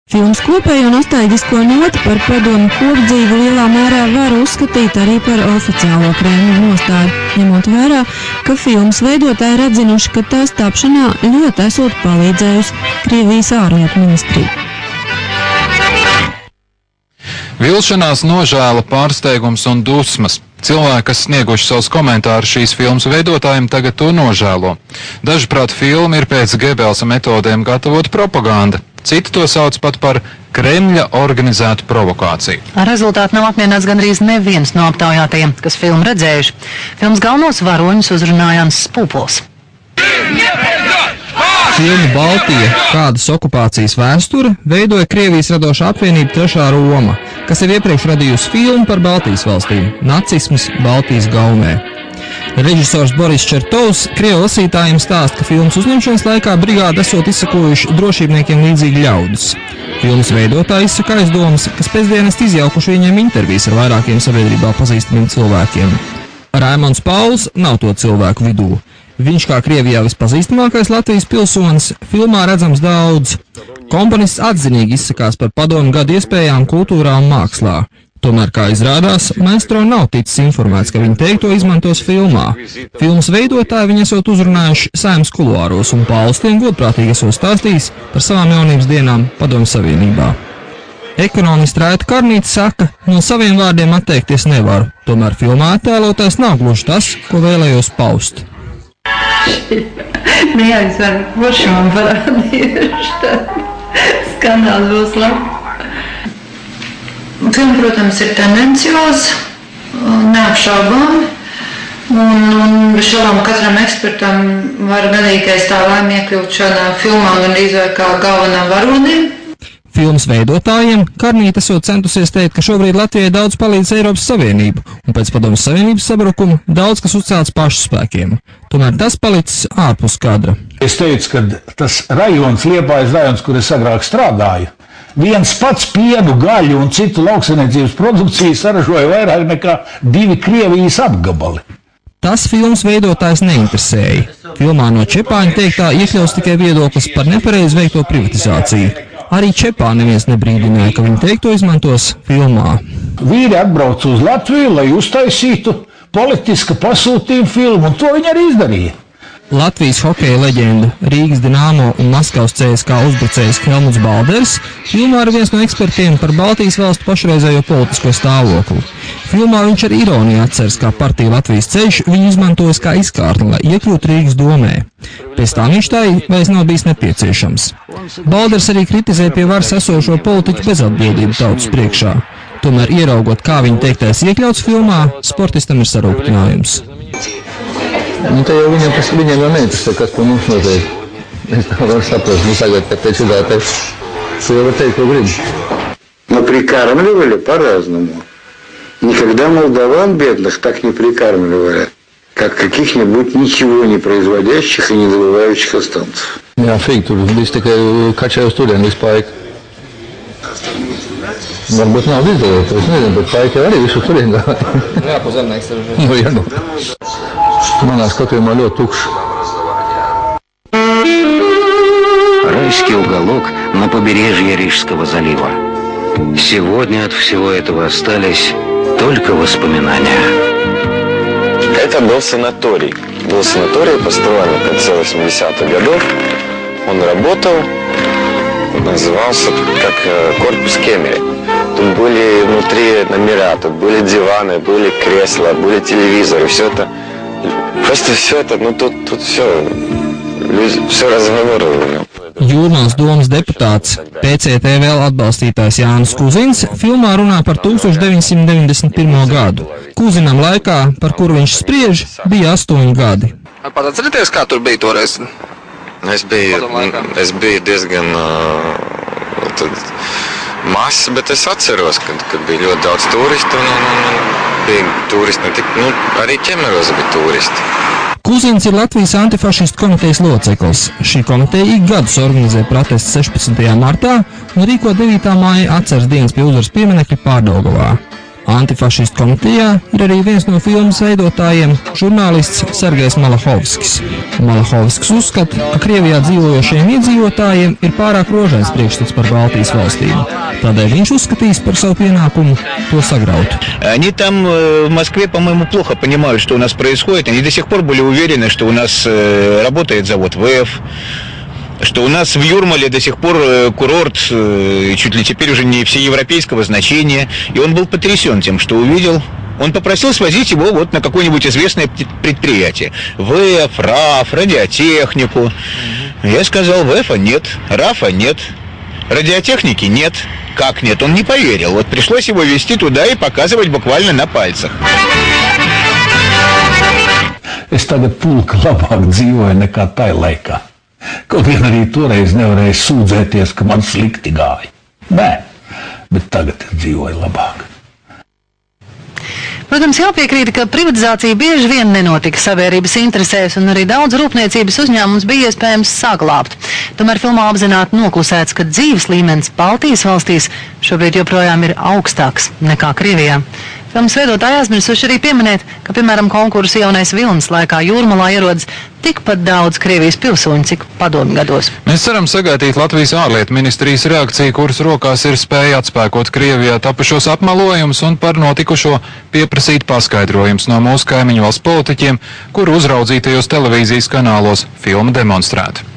Filmas kopējo nostalģisko noti par padomu kopdzīvi lielā mērā var uzskatīt arī par oficiālo Kremļa nostāju, ņemot vērā, ka filmas veidotāji ir atzinuši, ka tās tapšanā ļoti esot palīdzējusi Krievijas ārlietu ministrija. Vilšanās, nožēla, pārsteigums un dusmas. Cilvēki, kas snieguši savus komentārus šīs filmas veidotājiem, tagad to nožēlo. Dažprāt, filma ir pēc Gebelsa metodēm gatavota propaganda. Citi to sauc pat par Kremļa organizētu provokāciju. Ar rezultātu nav apmierināts gandrīz neviens no aptaujātajiem, kas filmu redzējuši. Filmas galvenos varoņus uzrunāja Jānis Spūpols. Filmu Baltija – kādas okupācijas vēsture veidoja Krievijas radošā apvienība Trešā Roma, kas jau iepriekš radījusi filmu par Baltijas valstīm – Nacisms Baltijas gaumē. Režisors Boris Čertovs Krievu lasītājiem stāsta, ka filmas uzņemšanas laikā brigāde esot izsakojuši drošībniekiem līdzīgi ļaudis. Filmas veidotāji izsaka aizdomas, kas pēcdienas izjaukuši viņiem intervijas ar vairākiem sabiedrībā pazīstamiem cilvēkiem. Raimonds Pauls nav to cilvēku vidū. Viņš kā Krievijā vispazīstamākais Latvijas pilsonis, filmā redzams daudz. Komponists atzinīgi izsakās par padomu gadu iespējām kultūrā un mākslā. Tomēr, kā izrādās, maestro nav ticis informēts, ka viņa teikto izmantos filmā. Filmas veidotāji viņi esot uzrunājuši Saeimas kuluāros, un Pauls tiem godprātīgi esot stāstījis par savām jaunības dienām Padomju Savienībā. Ekonomists Raita Karnīts saka, no saviem vārdiem atteikties nevaru, tomēr filmā attēlotais nav gluži tas, ko vēlējos paust. Neaizver foršām parādījuši tad skandāls būs labi. Filma, protams, ir tendencioza, neapšaubām, un bez šaubām katram ekspertam var gadīgais tā laime iekļūt šādā filmā gandrīz vai kā galvenām varonim. Filmas veidotājiem Karnīte esot centusies teikt, ka šobrīd Latvijai daudz palīdz Eiropas Savienība, un pēc Padomju Savienības sabrukuma daudz kas uzcelts pašu spēkiem. Tomēr tas palicis ārpus kadra. Es teicu, ka tas rajons, Liepājas rajons, kur es agrāk strādāju, viens pats pienu, gaļu un citu lauksaimniecības produkciju saražoja vairāk nekā 2 Krievijas apgabali. Tas filmas veidotājs neinteresēja. Filmā no Čepāņa teiktā iekļaus tikai viedoklis par nepareizi veikto privatizāciju. Arī Čepā neviens nebrīdināja, ka viņi teikto izmantos filmā. Vīri atbrauca uz Latviju, lai uztaisītu politiska pasūtījuma filmu, un to viņi arī izdarīja. Latvijas hokeja leģenda, Rīgas Dinamo un Maskavas CSKA uzbrucējs Helmuts Balders filmā ir viens no ekspertiem par Baltijas valstu pašreizējo politisko stāvokli. Filmā viņš ar ironiju atceras, kā partija Latvijas ceļš viņu izmantojas kā izkārtni, lai iekļūtu Rīgas domē. Pēc tam viņš tā vairs nav bijis nepieciešams. Balders arī kritizē pie varas esošo politiķu bezatbildību tautas priekšā. Tomēr ieraugot, kā viņa teiktais iekļauts filmā, sportistam ir sarūktinājums. Nu, te jau viņiem jau neinteresē, kas par mums notiek. Es tā varu saprast, nu tagad, ka pēc šitā teikt, tu jau var teikt, ko gribi. Но прикармливали по-разному. Никогда молдаван бедных так не прикармливали, как каких-нибудь ничего не производящих и не добывающих останцев. Jā, fīgi, tur viss tikai kačēju studēni visu paiku. Varbūt nav izdevēt, es nezinu, bet paika arī visu studēni gāja. Jā, pa zemnieks ir. Nu, jā, nu. Manā skatījumā ļoti tukšs. Райский уголок на побережье Рижского залива. Сегодня от всего этого остались только воспоминания. Это был санаторий. Был санаторий, построен в конце 80-х годов. Он работал, назывался как корпус Кемери. Тут были внутри номера, тут были диваны, были кресла, были телевизоры. Все это, просто все это, ну тут все, все разговоры. Jūrmālas domas deputāts, PCT vēl atbalstītājs Jānis Kuzins filmā runā par 1991. gadu. Kuzinam laikā, par kuru viņš spriež, bija 8 gadi. Pat atcerieties, kā tur bija toreiz? Es biju diezgan mazs, bet es atceros, kad bija ļoti daudz turistu un bija turisti, arī Ķemeros bija turisti. Kuzins ir Latvijas antifašistu komitejas loceklis. Šī komiteja ik gadus organizē protestu 16. martā un rīko 9. māja atceres dienas pie uzvaras pieminekļa Pārdaugavā. Antifašistu komitejā ir arī viens no filmas veidotājiem – žurnālists Sergejs Malahovskis. Malahovskis uzskata, ka Krievijā dzīvojošiem iedzīvotājiem ir pārāk rožains priekšstats par Baltijas valstīm. Tādēļ viņš uzskatīs par savu pienākumu to sagraut. Они там в Москве, по-моему, плохо понимают, что у нас происходит. Они до сих пор были уверены, что у нас работает завод ВЭФ, что у нас в Юрмале до сих пор курорт, чуть ли теперь уже не всеевропейского значения. И он был потрясен тем, что увидел. Он попросил свозить его вот на какое-нибудь известное предприятие. ВЭФ, РАФ, радиотехнику. Я сказал, ВЭФа нет, РАФа нет, радиотехники нет. Как нет? Он не поверил. Вот пришлось его везти туда и показывать буквально на пальцах. Es tagad pulka labāk dzīvoju nekā tai laikā. Kaut gan arī toreiz nevarēju sūdzēties, ka man slikti gāja. Nē, bet tagad es dzīvoju labāk. Protams, jāpiekrīt, ka privatizācija bieži vien nenotika sabiedrības interesēs, un arī daudz rūpniecības uzņēmums bija iespējams saglābt. Tomēr filmā apzināti noklusēts, ka dzīves līmenis Baltijas valstīs šobrīd joprojām ir augstāks nekā Krievijā. Filmas veidotāji aizmirsuši arī pieminēt, ka, piemēram, konkursa Jaunais vilnis laikā Jūrmalā ierodas tikpat daudz Krievijas pilsoņu, cik padomju gados. Mēs ceram sagaidīt Latvijas ārlietu ministrijas reakciju, kuras rokās ir spēja atspēkot Krievijā tapušos apmelojumus un par notikušo pieprasīt paskaidrojums no mūsu kaimiņu valsts politiķiem, kuru uzraudzītajos televīzijas kanālos filma demonstrēta.